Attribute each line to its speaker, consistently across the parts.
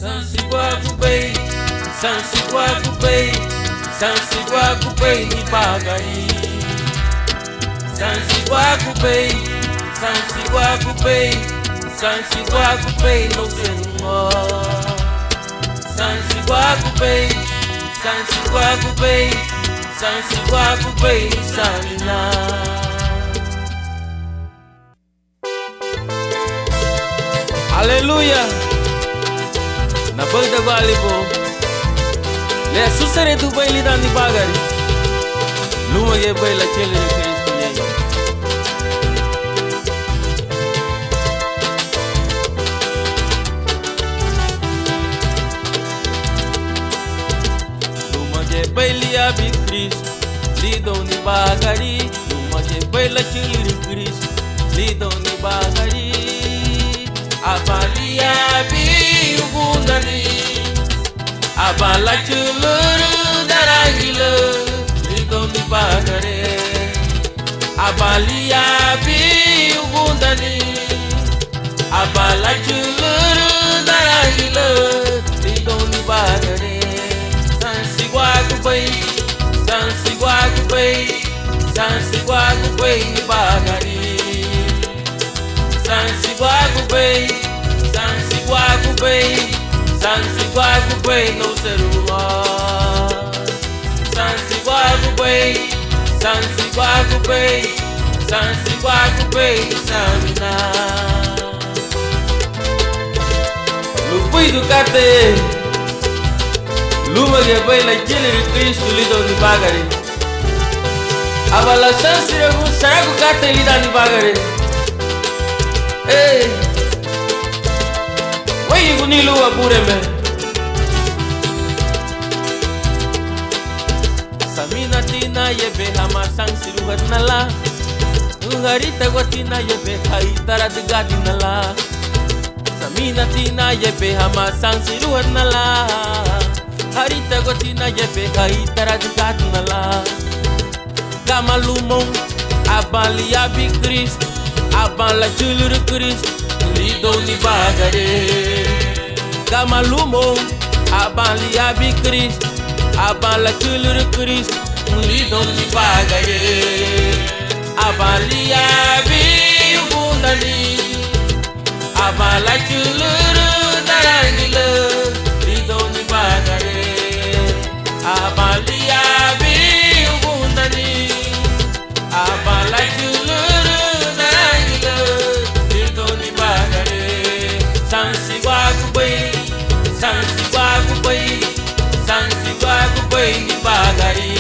Speaker 1: Sansigwagubei, Sansigwagubei, Sansigwagubei ni bagari. Sansigwagubei, Sansigwagubei, Sansigwagubei no senhor. Sansigwagubei, Sansigwagubei, Sansigwagubei ni samina. Aleluia. Na banda valibo le susare tu bai li dani bagari luma ye bai la chele Cristo ye luma ye bai li abi Cristo li doni bagari luma ye bai la chele Cristo li doni bagari abali abi ugundani abala chuluru darahila lidoni bagare abali abi ugundani abala chuluru darahila lidoni bagare Sansigwagubei, Sansigwagubei, Sansigwagubei ni bagari. Sansigwagubei, Sansigwagubei, Sansigwagubei no celular. Sansigwagubei, Sansigwagubei, Sansigwagubei no samina. Lupui do cate, luma que vai la chile de Cristo lido ni bagare. Abala sansigu sagu cate lida ni bagare. Hey, wai gunilu apureme. Samina tina yebe hama sansiru nala. Ungarita guatina yebe haitara degadi nala. Samina tina yebe hama sansiru nala. Harita guatina yebe haitara degadi nala. Gamalumon abali abi Cristo. Abala chulur Cristo lido ni bagare. Gamalumo abali abi Cristo. Abala chulur Cristo lido ni bagare. Abali abi ugundani abala chulur darangila lido ni bagare. Abali abi ugundani abala chulur Sansigwagubei, Sansigwagubei, Sansigwagubei ni bagari.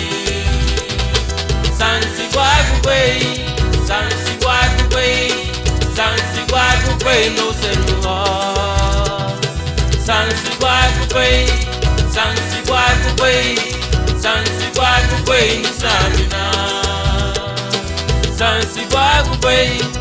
Speaker 1: Sansigwagubei, Sansigwagubei, Sansigwagubei no celular. Sansigwagubei, Sansigwagubei, Sansigwagubei ni samina. Sansigwagubei.